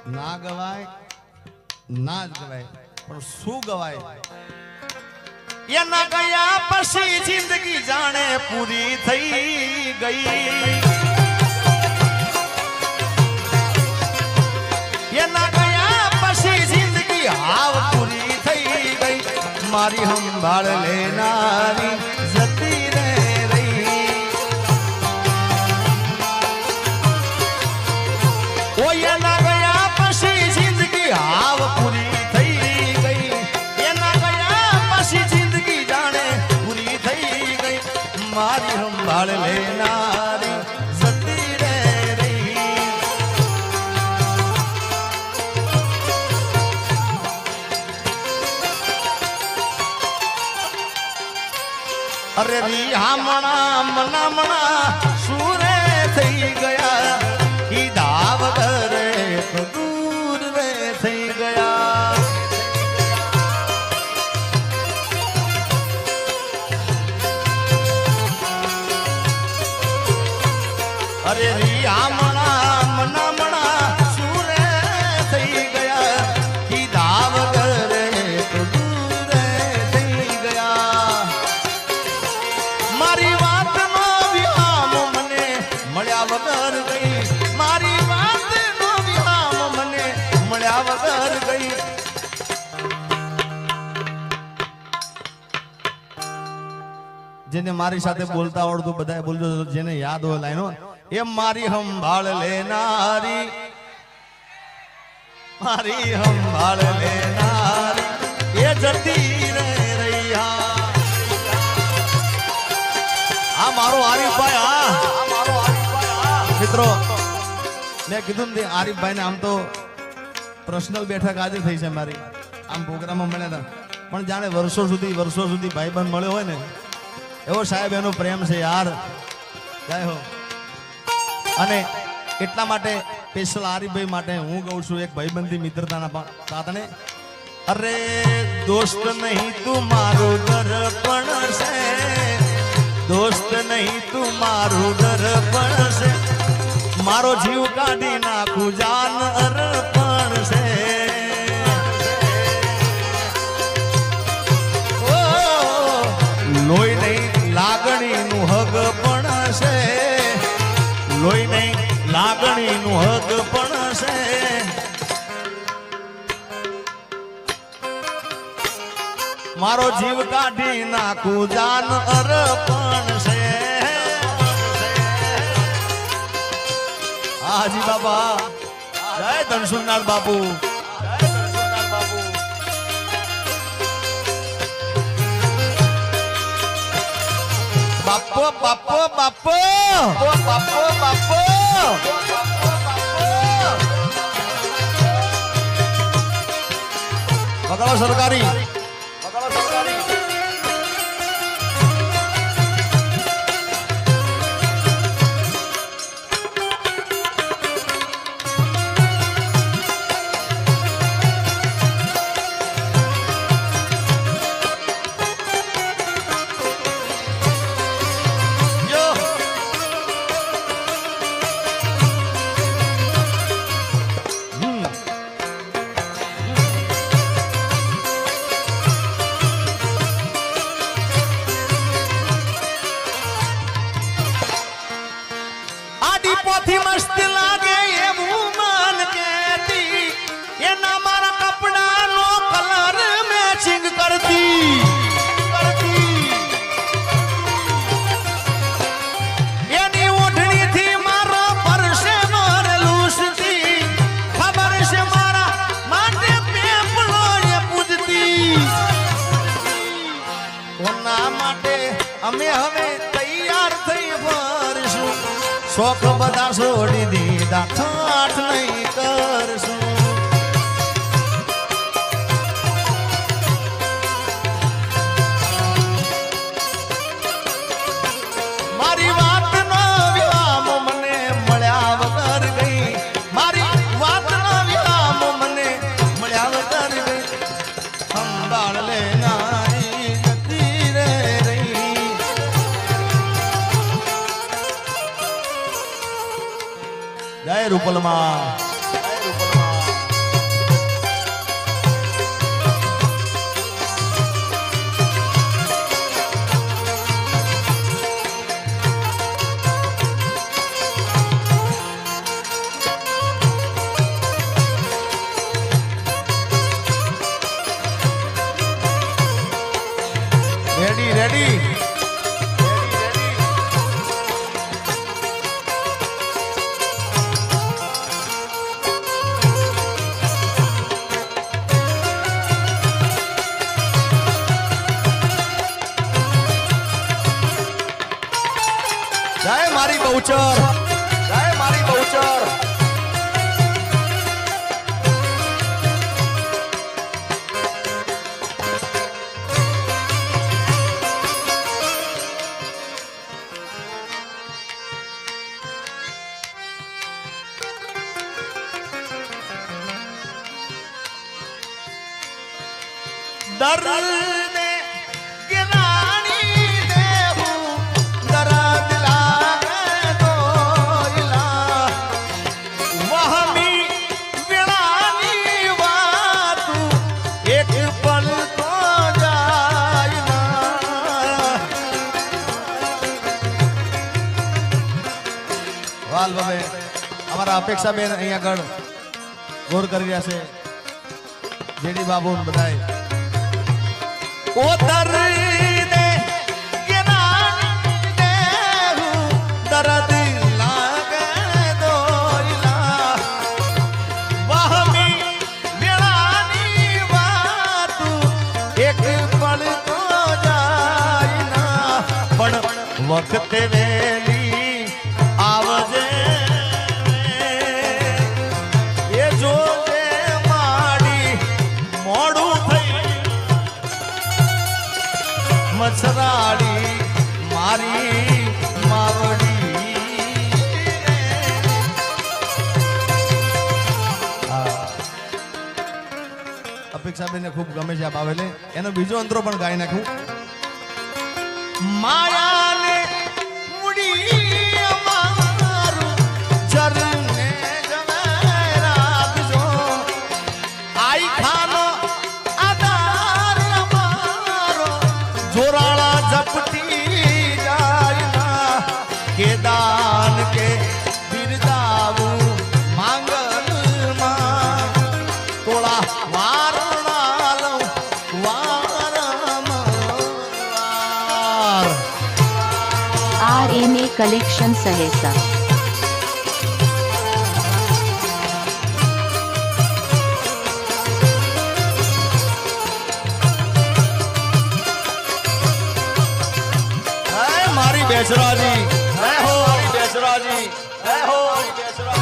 ના ગવાય ના જ ગવાય પણ શું ગવાય એના ગયા પછી જિંદગી જાણે પૂરી થઈ ગઈ એના ગયા પછી જિંદગી હાવ પૂરી થઈ ગઈ મારી સંભાળ લેનારી જતી રે રહી ઓ એના ગયા પછી જિંદગી હાવ પૂરી થઈ ગઈ એના ગયા પછી જિંદગી જાણે પૂરી થઈ ગઈ મારી સંભાળ લેનારી જતી રે રહી અરે રિહામણા મનામણા સુરે થઈ ગયા ઈ દાવ કરે દૂર રે થઈ ગયા અરે રિહામણા મનામણા સુરે થઈ ગયા ઈ દાવ કરે દૂર રે થઈ ગયા મારી વાતનો વિહામ મને મળ્યા વગર ગઈ મારી વાતનો વિહામ મને મળ્યા વગર ગઈ જેને મારી સાથે બોલતા આવડતું બધા બોલજો જેને યાદ હોય લાઈનો એ મારી સંભાળ લેનારી મારી સંભાળ લેનારી એ જતી રે રહ્યા આ મારો આરીફભાઈ આ મારો આરીફભાઈ મિત્રો મેં કીધું ને આરીફભાઈ ને આમ તો પર્સનલ બેઠક આજે થઈ છે મારી આમ પ્રોગ્રામમાં મળ્યા હતા પણ જાણે વર્ષો સુધી ભાઈબંધ મળ્યો હોય ને એવો સાહેબ એનો પ્રેમ છે યાર જય હો અને એટલા માટે સ્પેશિયલ આરીફભાઈ માટે હું કહું છું એક ભાઈબંધી મિત્રતાના તાતને અરે દોસ્ત નહીં તું મારું દર્પણ છે દોસ્ત નહીં તું મારું દર્પણ છે મારો જીવ કાઢી નાખું જાન અર્પણ છે ઓ લોહી નહીં લાગણીનું હગ પણ છે લોહી નહીં લાગણીનું હગ પણ છે મારો જીવ કાઢી નાખું જાન અર્પણ છે હાજી બાબા જય ધનસુરનાથ બાપુ બાપો બાપો બાપો બાપો બાપો પકડો સરકારી પોથી મસ્ત લાગે એવું મન કેતી એના મારા કપડાનો કલર મેચિંગ કરતી એની ઓઢણીથી મારો પરસે લૂસતી ખબર છે મારા માટે પેપલો એ પૂજતી ઓના માટે અમે હવે તૈયાર થઈ ફરશું શોખ બધા છોડી દીધા ઠાઠ નહીં કરશું મારી વાતનો વિરામ મને મળ્યા વગર ગઈ મારી વાતનો વિરામ મને મળ્યા વગર ગઈ સંભાળ લેનારી જતી રે રહી જય રૂપલમાં બહુચર, જય મારી બહુચર. દર્દ ગિરાણી દેવું દર્દ લાગે દોયલા વહમી વિણાની વાતું એક પલ તો જાય ના. વાલ બાબે અમારા અપેક્ષા બેન અહીંયા આગળ ગોર કરી રહ્યા છે. જેડી બાબુ બધાય ઓ દર્દ ગિરાણી દેવું દર્દ લાગે દોયલા વહમી વેળાની વાતું એક પળ તો જાય ના. પણ વખતે વેલી આવજે એ જોજે માડી મોડું થઈ મછરાડી મારી માવડી. અપેક્ષાબેનને ખૂબ ગમે છે આ બાવેલે. એનો બીજો અંતરો પણ ગાઈ નાખું. માયાને મુડી અમારું જરને જવેરાજો આઈ ખાનો આધાર અમારો જોરાળા ઝપટી જાય ના. કે દાન કે બિરદાવું માંગલમાં તોળા વારણા લઉં વારંવાર. RMA કલેક્શન સહેસા. મારી બેસરાજી હે હો મારી બેસરાજી હે હો મારી બેસરાજી.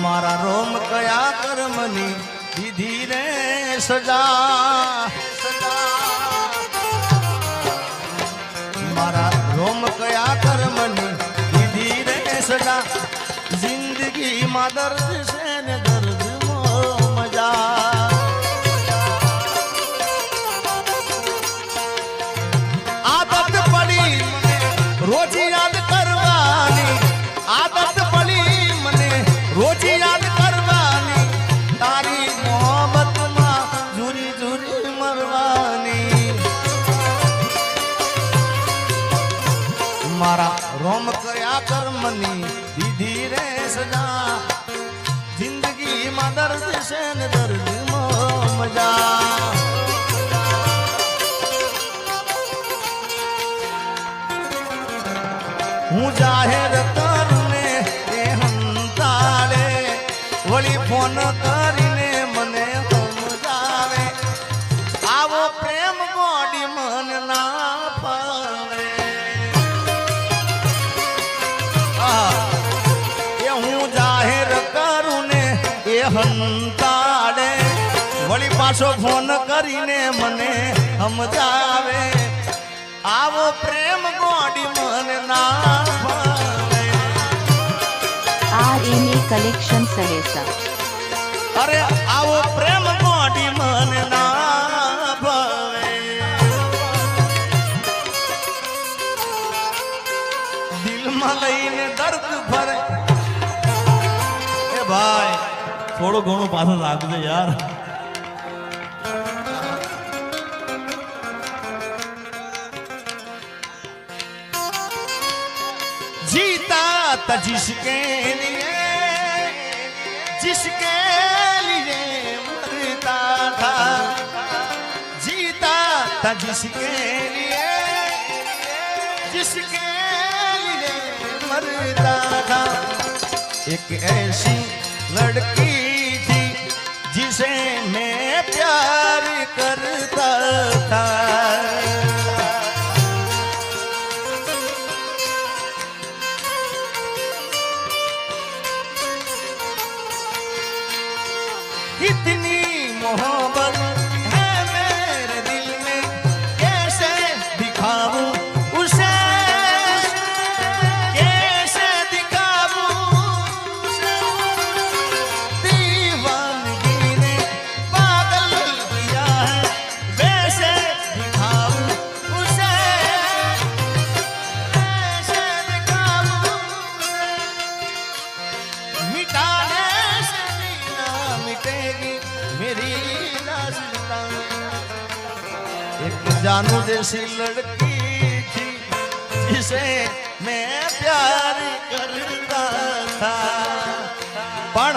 મારા રોમ કયા કર્મની દીધી રે સજા. મારા રોમ કયા કર્મની દીધી રે સજા. જિંદગીમાં દર્દ છે ને દર્દ મજા. આદત પડી મને રોજ યાદ કરવાની. આદત પડી મને રોજ યાદ કરવાની. તારી મોહબ્બતમાં ઝૂરી ઝૂરી મરવાની. મારા રોમ કયા કર્મની દીધી રે સજા. જિંદગીમાં દર્દ છે ને દર્દ મજા. હું જાહેર કરું ને એ હંતાળે વળી ફોન કરીને મને સમજાવે. આવો પ્રેમ ગોડી મન ના ફાવે. એ હું જાહેર કરું ને એ હંતાડે વળી પાછો ફોન કરીને મને સમજાવે. આવો પ્રેમ ગોડી મન ના ફાવે. RMA કલેક્શન સહેસા. અરે આવો પ્રેમ ગોડી મન ના ભાવે. દિલમાં લઈને દર્દ ભરે. એ ભાઈ થોડું ઘણું પાછું લાગશે યાર. जीता था जिसके लिए मरता था. जीता था जिसके लिए जिसके लिए मरता था। एक ऐसी लड़की थी जिसे मैं प्यार करता था। कितनी मोहब्बत है मेरे दिल में, कैसे दिखाऊं उसे, कैसे दिखाऊं उसे। दीवानगी ने पागल किया है, वैसे दिखाऊं उसे, कैसे दिखाऊं उसे। मिटाने से भी ना मिटेगी मेरी दास्तां। एक जानू जैसी लड़की थी जिसे मैं प्यार करता था। पण